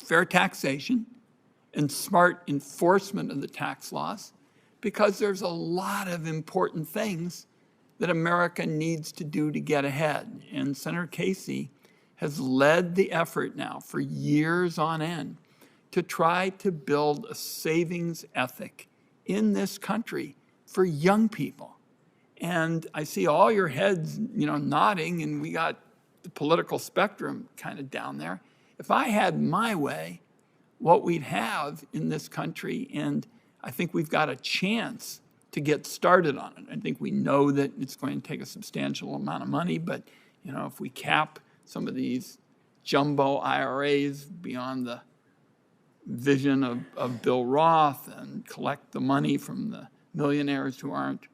fair taxation and smart enforcement of the tax laws, because there's a lot of important things that America needs to do to get ahead. And Senator Casey has led the effort now for years on end to try to build a savings ethic in this country for young people. And I see all your heads, nodding, and we got the political spectrum kind of down there. If I had my way, what we'd have in this country, and I think we've got a chance to get started on it. I think we know that it's going to take a substantial amount of money, but if we cap some of these jumbo IRAs beyond the vision of Bill Roth and collect the money from the millionaires who aren't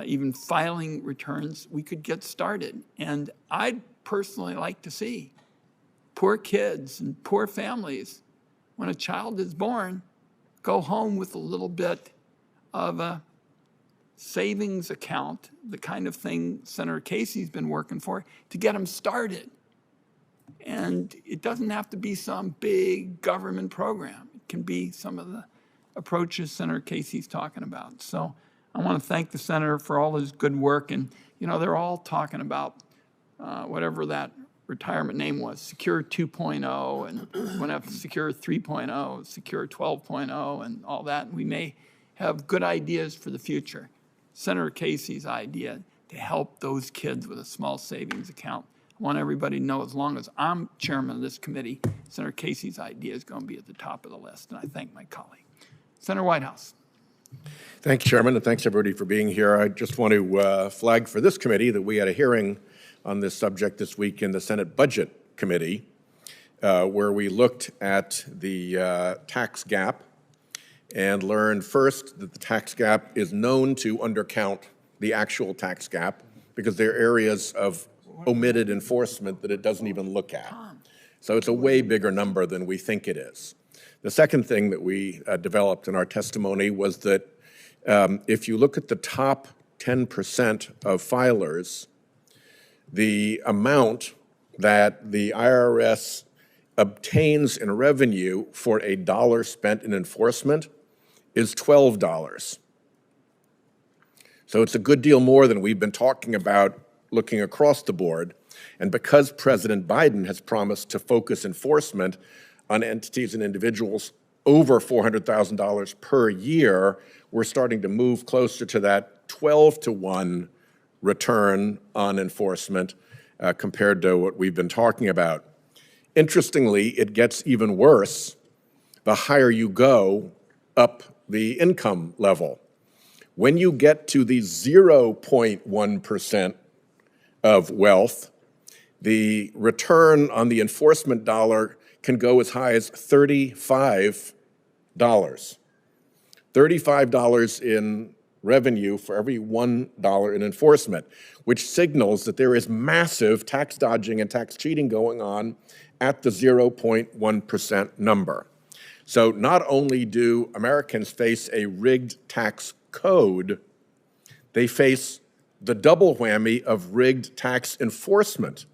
even filing returns, we could get started. And I'd personally like to see poor kids and poor families, when a child is born, go home with a little bit of a savings account, the kind of thing Senator Casey's been working for, to get them started. And it doesn't have to be some big government program. It can be some of the approaches Senator Casey's talking about. So I want to thank the senator for all his good work. And, they're all talking about whatever that retirement name was, Secure 2.0, and we're going to have Secure 3.0, Secure 12.0, and all that. And we may have good ideas for the future. Senator Casey's idea to help those kids with a small savings account. I want everybody to know, as long as I'm chairman of this committee, Senator Casey's idea is going to be at the top of the list, and I thank my colleague. Senator Whitehouse. Thank you, Chairman, and thanks everybody for being here. I just want to flag for this committee that we had a hearing on this subject this week in the Senate Budget Committee, where we looked at the tax gap and learned first that the tax gap is known to undercount the actual tax gap because there are areas of omitted enforcement that it doesn't even look at. So it's a way bigger number than we think it is. The second thing that we developed in our testimony was that if you look at the top 10% of filers, the amount that the IRS obtains in revenue for a dollar spent in enforcement is $12. So it's a good deal more than we've been talking about looking across the board. And because President Biden has promised to focus enforcement on entities and individuals over $400,000 per year, we're starting to move closer to that 12-to-1 return on enforcement compared to what we've been talking about. Interestingly, it gets even worse the higher you go up the income level. When you get to the 0.1% of wealth, the return on the enforcement dollar can go as high as $35. $35 in revenue for every $1 in enforcement, which signals that there is massive tax dodging and tax cheating going on at the 0.1% number. So not only do Americans face a rigged tax code, they face the double whammy of rigged tax enforcement,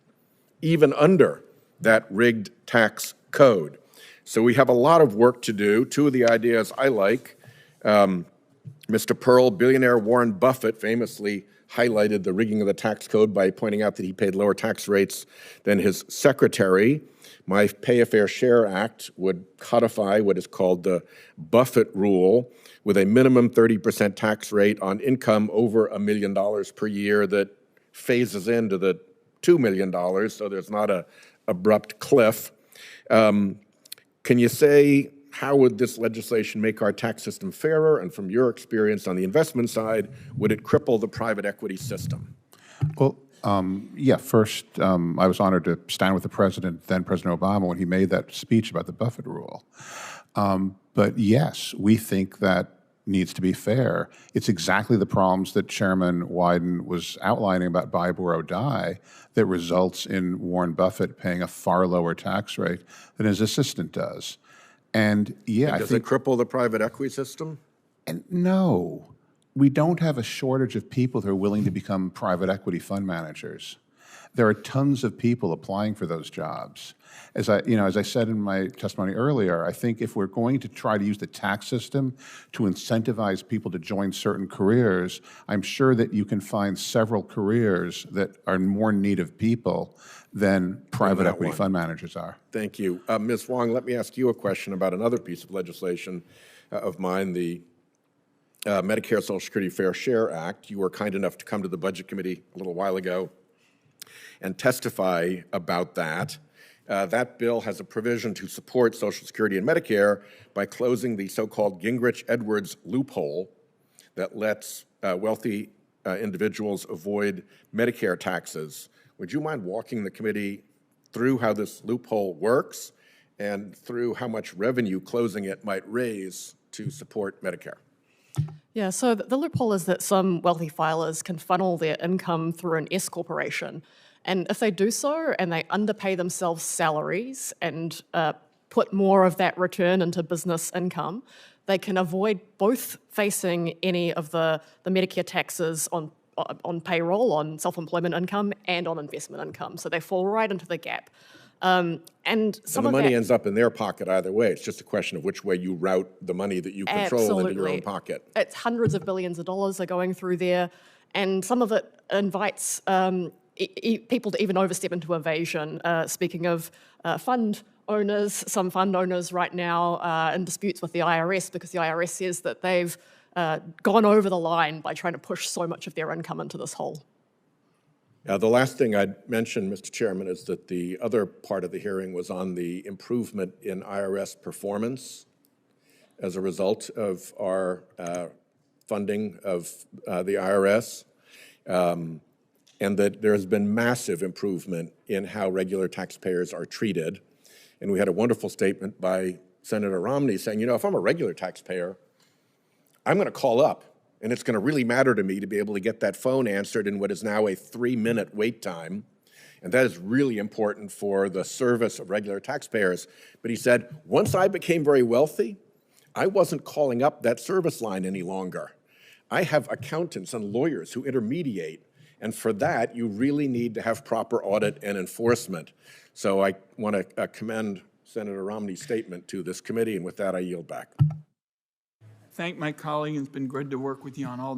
even under that rigged tax code. So we have a lot of work to do. Two of the ideas I like, Mr. Pearl, billionaire Warren Buffett famously highlighted the rigging of the tax code by pointing out that he paid lower tax rates than his secretary. My Pay a Fair Share Act would codify what is called the Buffett rule, with a minimum 30% tax rate on income over $1 million per year that phases into the $2 million, so there's not an abrupt cliff. Can you say, how would this legislation make our tax system fairer? And from your experience on the investment side, would it cripple the private equity system? Well, yeah, first, I was honored to stand with the president, then President Obama, when he made that speech about the Buffett rule. But yes, we think that needs to be fair. It's exactly the problems that Chairman Wyden was outlining about buy, borrow, die that results in Warren Buffett paying a far lower tax rate than his assistant does. And yeah, does it cripple the private equity system? And no, we don't have a shortage of people who are willing to become private equity fund managers. There are tons of people applying for those jobs. As I said in my testimony earlier, I think if we're going to try to use the tax system to incentivize people to join certain careers, I'm sure that you can find several careers that are more in need of people than private equity fund managers are. Thank you. Ms. Wong, let me ask you a question about another piece of legislation of mine, the Medicare Social Security Fair Share Act. You were kind enough to come to the Budget Committee a little while ago and testify about that. That bill has a provision to support Social Security and Medicare by closing the so-called Gingrich-Edwards loophole that lets wealthy individuals avoid Medicare taxes. Would you mind walking the committee through how this loophole works and through how much revenue closing it might raise to support Medicare? Yeah, so the loophole is that some wealthy filers can funnel their income through an S corporation. And if they do so and they underpay themselves salaries and put more of that return into business income, they can avoid both facing any of the Medicare taxes on payroll, on self-employment income, and on investment income. So they fall right into the gap. And some the of money that, ends up in their pocket either way. It's just a question of which way you route the money that you control into your own pocket. It's hundreds of billions of dollars are going through there, and some of it invites people to even overstep into evasion. Speaking of fund owners, some fund owners right now are in disputes with the IRS because the IRS says that they've gone over the line by trying to push so much of their income into this hole. The last thing I'd mention, Mr. Chairman, is that the other part of the hearing was on the improvement in IRS performance as a result of our funding of the IRS, and that there has been massive improvement in how regular taxpayers are treated. And we had a wonderful statement by Senator Romney saying, you know, if I'm a regular taxpayer, I'm going to call up, and it's going to really matter to me to be able to get that phone answered in what is now a 3-minute wait time. And that is really important for the service of regular taxpayers. But he said, once I became very wealthy, I wasn't calling up that service line any longer. I have accountants and lawyers who intermediate, and for that, you really need to have proper audit and enforcement. So I want to commend Senator Romney's statement to this committee, and with that, I yield back. Thank my colleague. It's been good to work with you on all